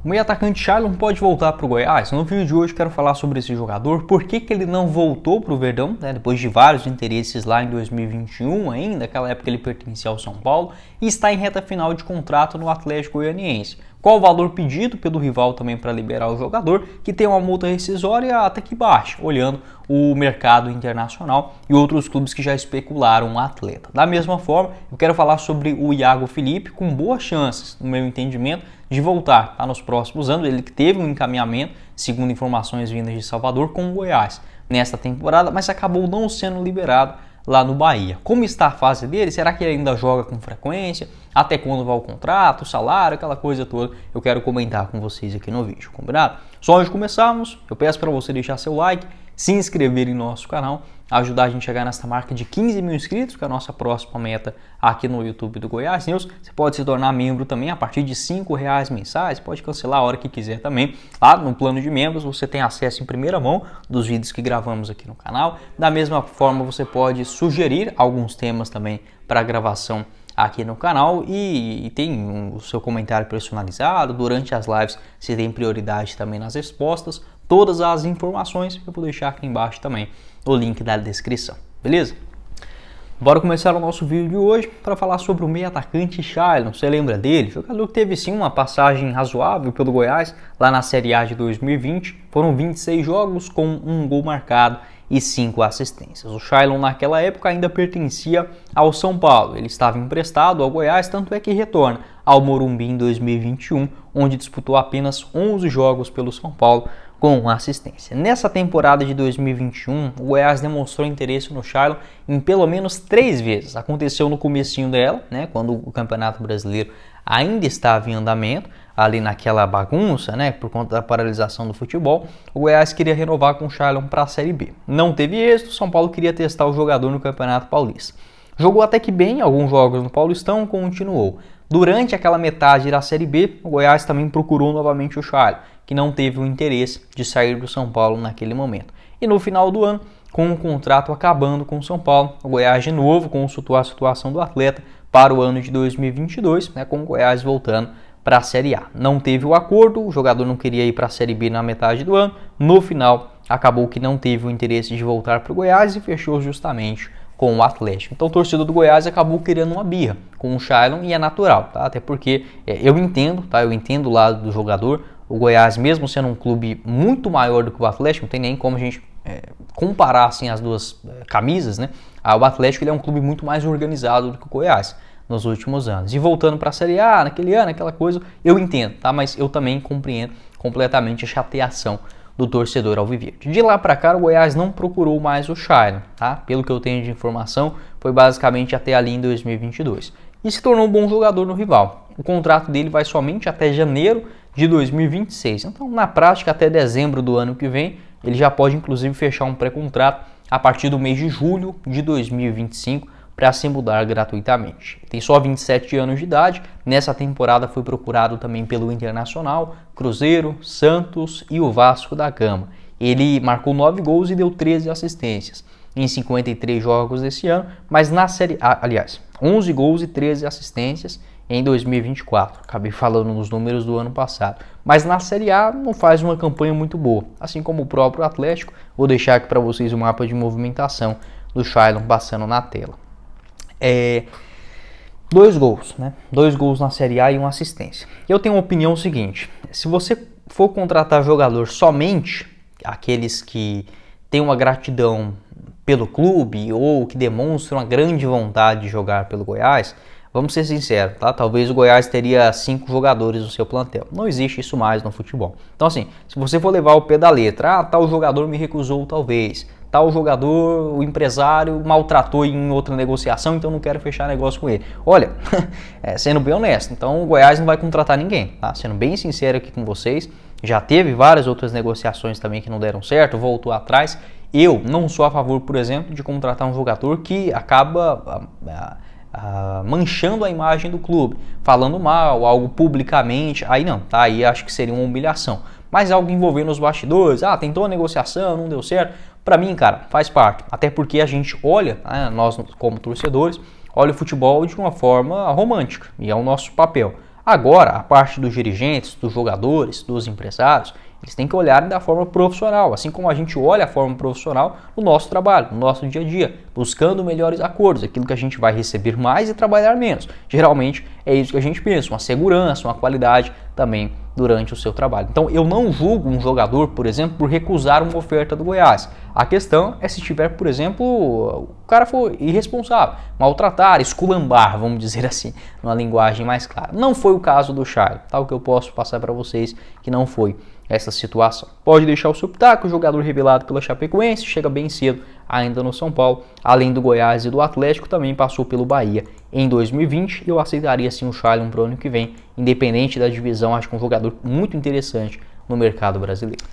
O meio atacante Shailon pode voltar para o Goiás? No vídeo de hoje quero falar sobre esse jogador, por que ele não voltou para o Verdão, né, depois de vários interesses lá em 2021 ainda, naquela época ele pertencia ao São Paulo, e está em reta final de contrato no Atlético Goianiense. Qual o valor pedido pelo rival também para liberar o jogador, que tem uma multa rescisória até que baixa, olhando o mercado internacional e outros clubes que já especularam o atleta. Da mesma forma, eu quero falar sobre o Iago Felipe, com boas chances, no meu entendimento, de voltar nos próximos anos. Ele que teve um encaminhamento, segundo informações vindas de Salvador, com o Goiás nesta temporada, mas acabou não sendo liberado lá no Bahia. Como está a fase dele? Será que ele ainda joga com frequência? Até quando vai o contrato, o salário, aquela coisa toda? Eu quero comentar com vocês aqui no vídeo, combinado? Só antes de começarmos, eu peço para você deixar seu like, se inscrever em nosso canal, ajudar a gente a chegar nessa marca de 15 mil inscritos, que é a nossa próxima meta aqui no YouTube do Goiás News. Você pode se tornar membro também a partir de R$5 mensais, pode cancelar a hora que quiser também. Lá no plano de membros você tem acesso em primeira mão dos vídeos que gravamos aqui no canal. Da mesma forma você pode sugerir alguns temas também para gravação aqui no canal e tem o seu comentário personalizado. Durante as lives você tem prioridade também nas respostas. Todas as informações eu vou deixar aqui embaixo também o link da descrição, beleza? Bora começar o nosso vídeo de hoje para falar sobre o meio atacante Shailon. Você lembra dele? Jogador que teve sim uma passagem razoável pelo Goiás lá na Série A de 2020. Foram 26 jogos com 1 gol marcado e 5 assistências. O Shailon naquela época ainda pertencia ao São Paulo. Ele estava emprestado ao Goiás, tanto é que retorna ao Morumbi em 2021, onde disputou apenas 11 jogos pelo São Paulo com uma assistência. Nessa temporada de 2021, o Goiás demonstrou interesse no Shailon em pelo menos 3 vezes. Aconteceu no comecinho dela, né, quando o Campeonato Brasileiro ainda estava em andamento, ali naquela bagunça, né, por conta da paralisação do futebol. O Goiás queria renovar com o Shailon para a Série B. Não teve êxito, o São Paulo queria testar o jogador no Campeonato Paulista. Jogou até que bem alguns jogos no Paulistão, continuou. Durante aquela metade da Série B, o Goiás também procurou novamente o Shailon, que não teve o interesse de sair do São Paulo naquele momento. E no final do ano, com o contrato acabando com o São Paulo, o Goiás de novo consultou a situação do atleta para o ano de 2022, né, com o Goiás voltando para a Série A. Não teve o acordo, o jogador não queria ir para a Série B na metade do ano. No final, acabou que não teve o interesse de voltar para o Goiás e fechou justamente com o Atlético. Então o torcedor do Goiás acabou querendo uma birra com o Shailon e é natural, tá? Até porque eu entendo, tá? Eu entendo o lado do jogador. O Goiás, mesmo sendo um clube muito maior do que o Atlético, não tem nem como a gente comparar assim, as duas camisas, né? O Atlético ele é um clube muito mais organizado do que o Goiás nos últimos anos. E voltando para a Série A, naquele ano, aquela coisa, eu entendo, tá? Mas eu também compreendo completamente a chateação do torcedor alviverde. De lá para cá, o Goiás não procurou mais o Shailon, tá? Pelo que eu tenho de informação, foi basicamente até ali em 2022. E se tornou um bom jogador no rival. O contrato dele vai somente até janeiro de 2026. Então, na prática, até dezembro do ano que vem, ele já pode, inclusive, fechar um pré-contrato a partir do mês de julho de 2025 para se mudar gratuitamente. Tem só 27 anos de idade. Nessa temporada foi procurado também pelo Internacional, Cruzeiro, Santos e o Vasco da Gama. Ele marcou 9 gols e deu 13 assistências em 53 jogos desse ano, mas na Série A, 11 gols e 13 assistências em 2024. Acabei falando nos números do ano passado. Mas na Série A não faz uma campanha muito boa, assim como o próprio Atlético. Vou deixar aqui para vocês o mapa de movimentação do Shailon passando na tela. 2 gols, né? 2 gols na Série A e uma assistência. Eu tenho uma opinião seguinte: se você for contratar jogador somente aqueles que têm uma gratidão pelo clube ou que demonstram uma grande vontade de jogar pelo Goiás, vamos ser sinceros, tá? Talvez o Goiás teria 5 jogadores no seu plantel. Não existe isso mais no futebol. Então assim, se você for levar o pé da letra, tal jogador me recusou talvez, tal jogador, o empresário maltratou em outra negociação, então não quero fechar negócio com ele. Olha, sendo bem honesto, então o Goiás não vai contratar ninguém, tá? Sendo bem sincero aqui com vocês, já teve várias outras negociações também que não deram certo, voltou atrás. Eu não sou a favor, por exemplo, de contratar um jogador que acaba manchando a imagem do clube, falando mal, algo publicamente, aí não, tá? Aí acho que seria uma humilhação. Mas algo envolvendo os bastidores, tentou a negociação, não deu certo, pra mim, cara, faz parte. Até porque a gente olha, nós como torcedores, olha o futebol de uma forma romântica, e é o nosso papel. Agora, a parte dos dirigentes, dos jogadores, dos empresários, eles têm que olhar da forma profissional, assim como a gente olha a forma profissional no nosso trabalho, no nosso dia a dia, buscando melhores acordos, aquilo que a gente vai receber mais e trabalhar menos. Geralmente é isso que a gente pensa, uma segurança, uma qualidade também durante o seu trabalho. Então eu não julgo um jogador, por exemplo, por recusar uma oferta do Goiás. A questão é se tiver, por exemplo, o cara for irresponsável, maltratar, esculambar, vamos dizer assim, numa linguagem mais clara. Não foi o caso do Chay, tá? O que eu posso passar para vocês que não foi essa situação. Pode deixar o seu pitaco, o jogador revelado pela Chapecoense, chega bem cedo ainda no São Paulo, além do Goiás e do Atlético, também passou pelo Bahia em 2020, e eu aceitaria sim o Chay para o ano que vem, independente da divisão, acho que é um jogador muito interessante no mercado brasileiro.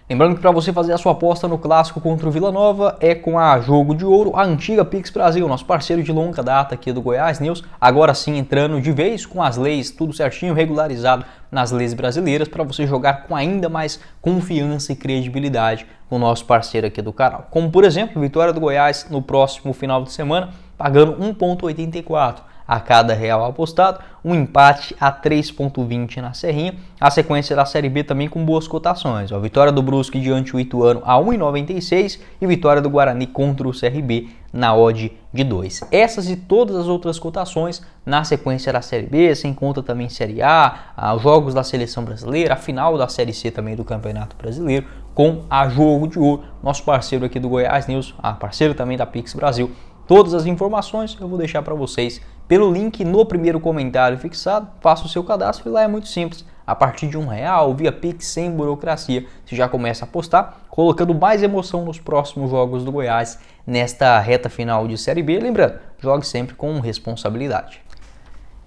Lembrando que para você fazer a sua aposta no clássico contra o Vila Nova é com a Jogo de Ouro, a antiga Pix Brasil, nosso parceiro de longa data aqui do Goiás News, agora sim entrando de vez com as leis, tudo certinho, regularizado nas leis brasileiras, para você jogar com ainda mais confiança e credibilidade com o nosso parceiro aqui do canal. Como por exemplo, vitória do Goiás no próximo final de semana, pagando 1,84 a cada real apostado, um empate a 3,20 na Serrinha, a sequência da Série B também com boas cotações, a vitória do Brusque diante do Ituano a 1,96 e vitória do Guarani contra o CRB na odd de 2. Essas e todas as outras cotações na sequência da Série B, sem conta também Série A, os jogos da Seleção Brasileira, a final da Série C também do Campeonato Brasileiro, com a Jogo de Ouro, nosso parceiro aqui do Goiás News, parceiro também da Pix Brasil. Todas as informações eu vou deixar para vocês pelo link no primeiro comentário fixado. Faça o seu cadastro e lá é muito simples. A partir de R$1 via Pix, sem burocracia, você já começa a apostar, colocando mais emoção nos próximos jogos do Goiás nesta reta final de Série B. Lembrando, jogue sempre com responsabilidade.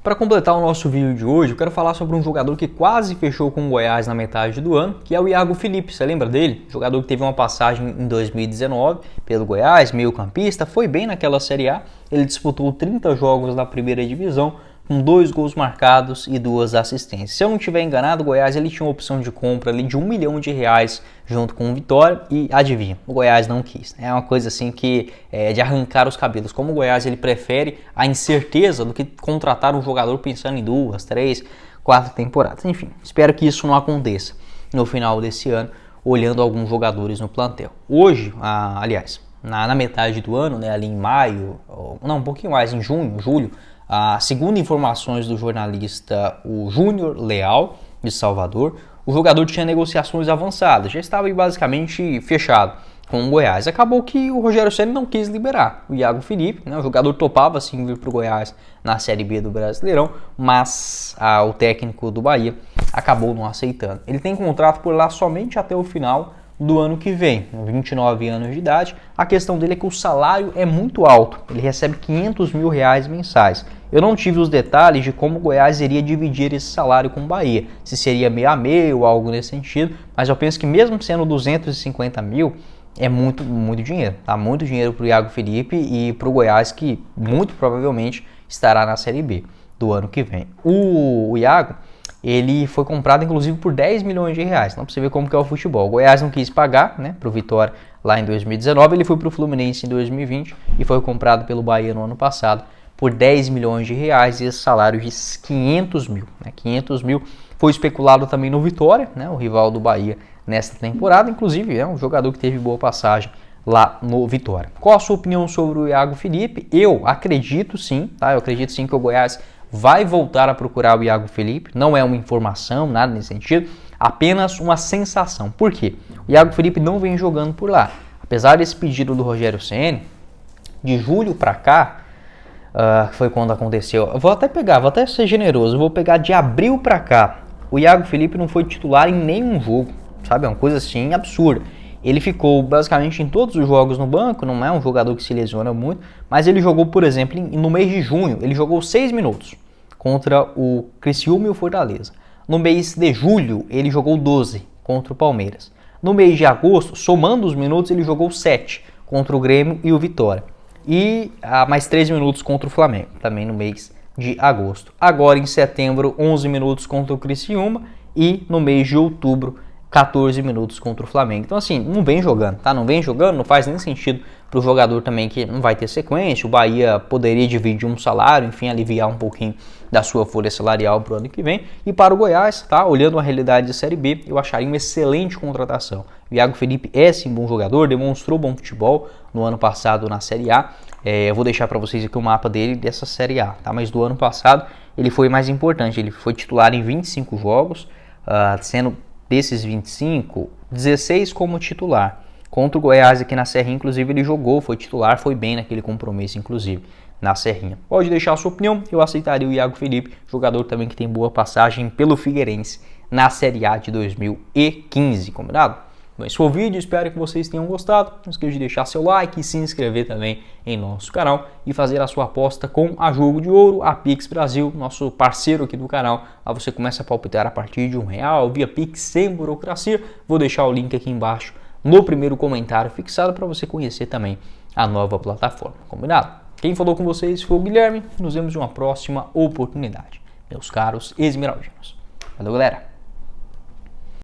Para completar o nosso vídeo de hoje, eu quero falar sobre um jogador que quase fechou com o Goiás na metade do ano, que é o Iago Felipe. Você lembra dele? Jogador que teve uma passagem em 2019 pelo Goiás, meio campista, foi bem naquela Série A. Ele disputou 30 jogos na primeira divisão, com 2 gols marcados e 2 assistências. Se eu não estiver enganado, o Goiás ele tinha uma opção de compra ali de R$1 milhão junto com o Vitória e adivinha, o Goiás não quis. É uma coisa assim que é de arrancar os cabelos. Como o Goiás ele prefere a incerteza do que contratar um jogador pensando em 2, 3, 4 temporadas. Enfim, espero que isso não aconteça no final desse ano, olhando alguns jogadores no plantel. Hoje, aliás, na metade do ano, né, ali em maio, não, um pouquinho mais, em junho, julho, segundo informações do jornalista o Júnior Leal, de Salvador, o jogador tinha negociações avançadas, já estava basicamente fechado com o Goiás. Acabou que o Rogério Ceni não quis liberar o Iago Felipe, né? O jogador topava sim vir para o Goiás na Série B do Brasileirão, mas o técnico do Bahia acabou não aceitando. Ele tem contrato por lá somente até o final do ano que vem, 29 anos de idade. A questão dele é que o salário é muito alto, ele recebe R$500 mil mensais. Eu não tive os detalhes de como o Goiás iria dividir esse salário com o Bahia, se seria meio a meio ou algo nesse sentido, mas eu penso que mesmo sendo 250 mil, é muito dinheiro, tá? Muito dinheiro para o Iago Felipe e para o Goiás, que muito provavelmente estará na Série B do ano que vem. O Iago, ele foi comprado inclusive por R$10 milhões, então para você ver como que é o futebol. O Goiás não quis pagar, né, para o Vitória lá em 2019, ele foi para o Fluminense em 2020 e foi comprado pelo Bahia no ano passado por R$10 milhões e esse salário de 500 mil. Né, 500 mil foi especulado também no Vitória, né, o rival do Bahia nesta temporada, inclusive é um jogador que teve boa passagem lá no Vitória. Qual a sua opinião sobre o Iago Felipe? Eu acredito sim, tá? Eu acredito sim que o Goiás vai voltar a procurar o Iago Felipe, não é uma informação, nada nesse sentido, apenas uma sensação. Por quê? O Iago Felipe não vem jogando por lá. Apesar desse pedido do Rogério Ceni, de julho para cá, que foi quando aconteceu, eu vou até ser generoso, eu vou pegar de abril para cá, o Iago Felipe não foi titular em nenhum jogo, sabe? É uma coisa assim absurda. Ele ficou basicamente em todos os jogos no banco, não é um jogador que se lesiona muito, mas ele jogou, por exemplo, no mês de junho, ele jogou 6 minutos contra o Criciúma e o Fortaleza. No mês de julho, ele jogou 12 contra o Palmeiras. No mês de agosto, somando os minutos, ele jogou 7 contra o Grêmio e o Vitória. E mais 3 minutos contra o Flamengo, também no mês de agosto. Agora, em setembro, 11 minutos contra o Criciúma e no mês de outubro, 14 minutos contra o Flamengo. Então assim, não vem jogando, tá? Não vem jogando, não faz nem sentido para o jogador também que não vai ter sequência. O Bahia poderia dividir um salário, enfim, aliviar um pouquinho da sua folha salarial para o ano que vem. E para o Goiás, tá? Olhando a realidade da Série B, eu acharia uma excelente contratação. O Iago Felipe é sim bom jogador, demonstrou bom futebol no ano passado na Série A. Eu vou deixar para vocês aqui o mapa dele dessa Série A, tá? Mas do ano passado ele foi mais importante, ele foi titular em 25 jogos, sendo desses 25, 16 como titular. Contra o Goiás aqui na Serrinha, inclusive, ele jogou, foi titular, foi bem naquele compromisso, inclusive, na Serrinha. Pode deixar a sua opinião, eu aceitaria o Iago Felipe, jogador também que tem boa passagem pelo Figueirense na Série A de 2015, combinado? Bom, esse foi o vídeo, espero que vocês tenham gostado. Não esqueça de deixar seu like e se inscrever também em nosso canal e fazer a sua aposta com a Jogo de Ouro, a Pix Brasil, nosso parceiro aqui do canal. Lá você começa a palpitar a partir de R$1 via Pix sem burocracia. Vou deixar o link aqui embaixo no primeiro comentário fixado para você conhecer também a nova plataforma, combinado? Quem falou com vocês foi o Guilherme, nos vemos em uma próxima oportunidade, meus caros esmeraldinos. Valeu, galera!